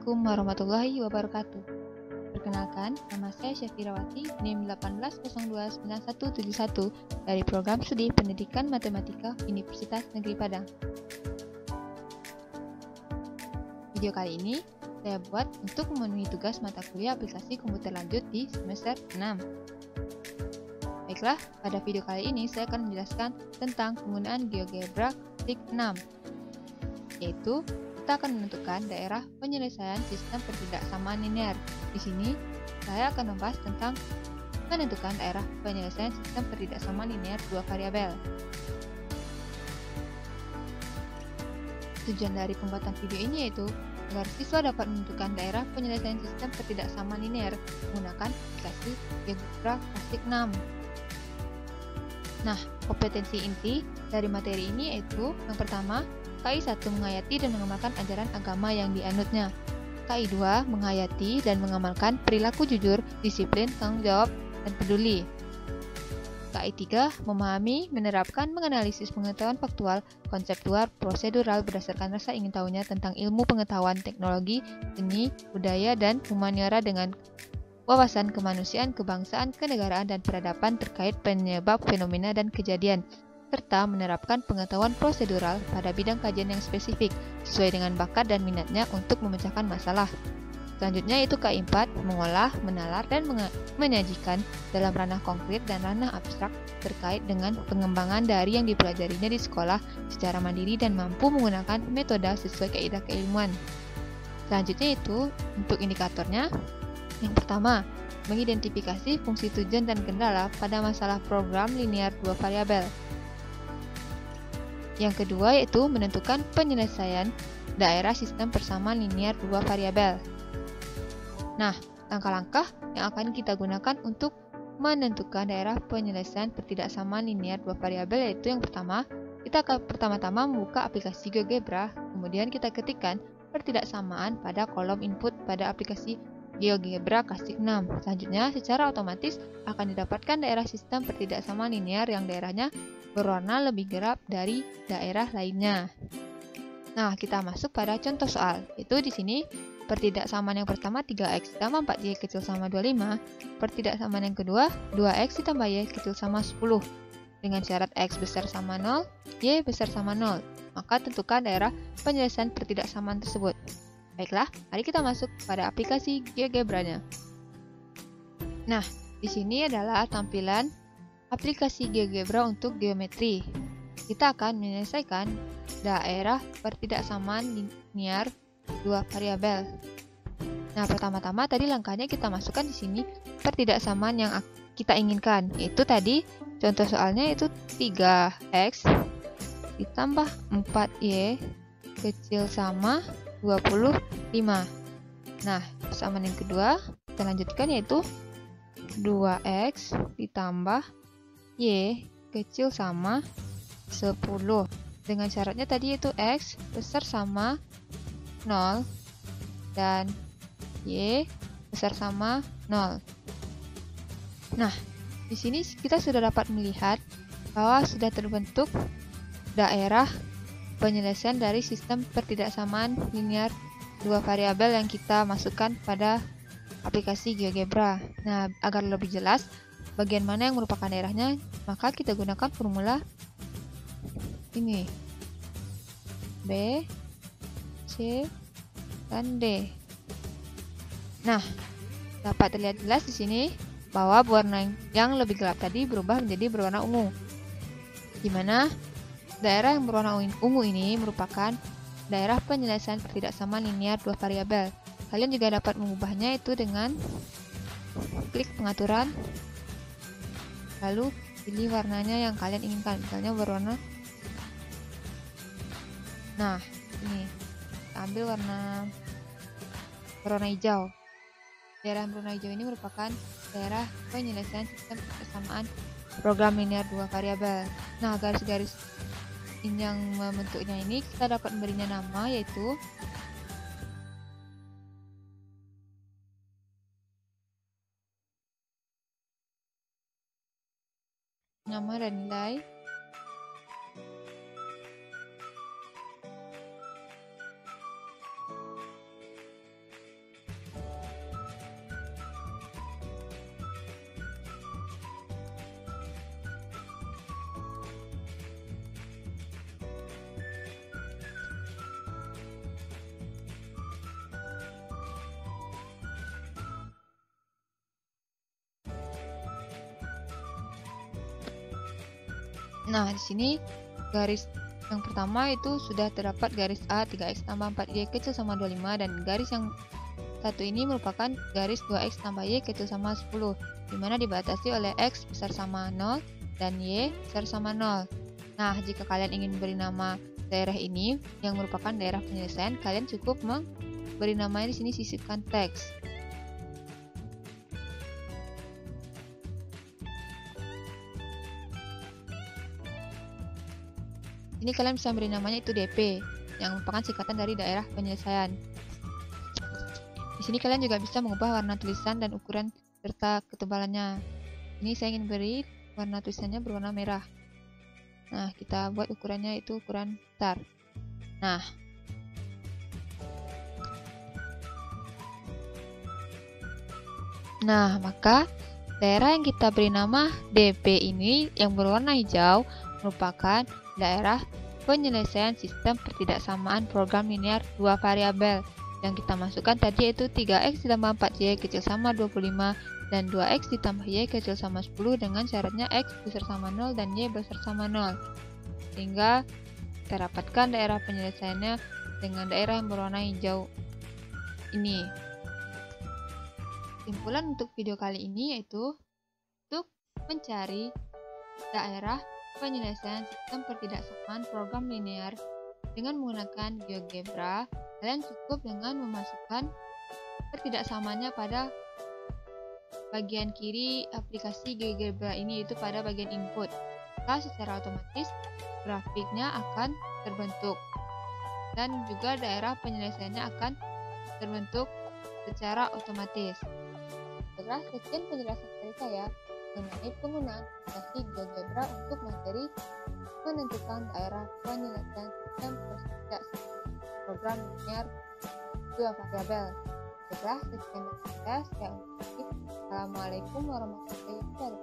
Assalamualaikum warahmatullahi wabarakatuh. Perkenalkan, nama saya Syafirawati, NIM 18029171 dari Program Studi Pendidikan Matematika Universitas Negeri Padang. Video kali ini saya buat untuk memenuhi tugas mata kuliah aplikasi komputer lanjut di semester 6. Baiklah, pada video kali ini saya akan menjelaskan tentang penggunaan GeoGebra kelas 6, yaitu kita akan menentukan daerah penyelesaian sistem pertidaksamaan linear. Di sini, saya akan membahas tentang menentukan daerah penyelesaian sistem pertidaksamaan linear dua variabel. Tujuan dari pembuatan video ini yaitu agar siswa dapat menentukan daerah penyelesaian sistem pertidaksamaan linear menggunakan aplikasi GeoGebra kelas 6. Nah, kompetensi inti dari materi ini yaitu yang pertama, KI 1 menghayati dan mengamalkan ajaran agama yang dianutnya. KI 2 menghayati dan mengamalkan perilaku jujur, disiplin, tanggung jawab, dan peduli. KI 3 memahami, menerapkan, menganalisis pengetahuan faktual, konseptual, prosedural berdasarkan rasa ingin tahunya tentang ilmu pengetahuan, teknologi, seni, budaya, dan humaniora dengan wawasan kemanusiaan, kebangsaan, kenegaraan, dan peradaban terkait penyebab fenomena dan kejadian, serta menerapkan pengetahuan prosedural pada bidang kajian yang spesifik sesuai dengan bakat dan minatnya untuk memecahkan masalah. Selanjutnya itu KI 4, mengolah, menalar, dan menyajikan dalam ranah konkret dan ranah abstrak terkait dengan pengembangan dari yang dipelajarinya di sekolah secara mandiri dan mampu menggunakan metode sesuai kaidah keilmuan. Selanjutnya itu untuk indikatornya. Yang pertama, mengidentifikasi fungsi tujuan dan kendala pada masalah program linear dua variabel. Yang kedua yaitu menentukan penyelesaian daerah sistem persamaan linear dua variabel. Nah, langkah-langkah yang akan kita gunakan untuk menentukan daerah penyelesaian pertidaksamaan linear dua variabel yaitu yang pertama, kita akan pertama-tama membuka aplikasi GeoGebra, kemudian kita ketikkan pertidaksamaan pada kolom input pada aplikasi GeoGebra kelas 6. Selanjutnya, secara otomatis akan didapatkan daerah sistem pertidaksamaan linear yang daerahnya berwarna lebih gelap dari daerah lainnya. Nah, kita masuk pada contoh soal. Itu di sini pertidaksamaan yang pertama 3x ditambah 4y kecil sama 25. Pertidaksamaan yang kedua 2x ditambah y kecil sama 10. Dengan syarat x besar sama 0, y besar sama 0. Maka tentukan daerah penyelesaian pertidaksamaan tersebut. Baiklah, mari kita masuk pada aplikasi GeoGebra-nya. Nah, di sini adalah tampilan aplikasi GeoGebra untuk geometri. Kita akan menyelesaikan daerah pertidaksamaan linear dua variabel. Nah, pertama-tama tadi langkahnya kita masukkan di sini pertidaksamaan yang kita inginkan. Itu tadi contoh soalnya itu 3x ditambah 4y kecil sama 25. Nah, persamaan yang kedua kita lanjutkan yaitu 2x ditambah y kecil sama 10. Dengan syaratnya tadi yaitu x besar sama 0 dan y besar sama 0. Nah, di sini kita sudah dapat melihat bahwa sudah terbentuk daerah penyelesaian dari sistem pertidaksamaan linear dua variabel yang kita masukkan pada aplikasi GeoGebra. Nah, agar lebih jelas bagian mana yang merupakan daerahnya, maka kita gunakan formula ini. B, C, dan D. Nah, dapat terlihat jelas di sini bahwa warna yang lebih gelap tadi berubah menjadi berwarna ungu. Di mana daerah yang berwarna ungu ini merupakan daerah penyelesaian pertidaksamaan linear dua variabel. Kalian juga dapat mengubahnya itu dengan klik pengaturan, lalu pilih warnanya yang kalian inginkan, misalnya berwarna. Nah, ini kita ambil berwarna hijau. Daerah berwarna hijau ini merupakan daerah penyelesaian sistem persamaan program linear dua variabel. Nah, garis-garis yang membentuknya ini kita dapat memberinya nama yaitu nama dan nilai. Nah, di sini garis yang pertama itu sudah terdapat garis A 3x tambah 4y kecil sama 25, dan garis yang satu ini merupakan garis 2x tambah y kecil sama 10, dimana dibatasi oleh x besar sama 0 dan y besar sama 0. Nah, jika kalian ingin beri nama daerah ini yang merupakan daerah penyelesaian, kalian cukup memberi namanya di sini sisipkan teks. Ini kalian bisa beri namanya itu DP, yang merupakan singkatan dari daerah penyelesaian. Di sini kalian juga bisa mengubah warna tulisan dan ukuran serta ketebalannya. Ini saya ingin beri warna tulisannya berwarna merah. Nah, kita buat ukurannya itu ukuran besar. Nah, maka daerah yang kita beri nama DP ini yang berwarna hijau merupakan daerah penyelesaian sistem pertidaksamaan program linear 2 variabel. Yang kita masukkan tadi yaitu 3x ditambah 4y kecil sama 25 dan 2x ditambah y kecil sama 10 dengan syaratnya x besar sama 0 dan y besar sama 0. Sehingga kita dapatkan daerah penyelesaiannya dengan daerah yang berwarna hijau ini. Kesimpulan untuk video kali ini yaitu untuk mencari daerah penyelesaian sistem pertidaksamaan program linear dengan menggunakan GeoGebra, kalian cukup dengan memasukkan pertidaksamaannya pada bagian kiri aplikasi GeoGebra ini, yaitu pada bagian input. Maka secara otomatis grafiknya akan terbentuk dan juga daerah penyelesaiannya akan terbentuk secara otomatis. Baiklah, sekian penjelasan dari saya mengenai penggunaan aplikasi GeoGebra untuk menentukan daerah penyelesaian sistem pertidaksamaan program linear 2 variabel. Baiklah, sekian dari saya undur diri. Assalamualaikum warahmatullahi wabarakatuh.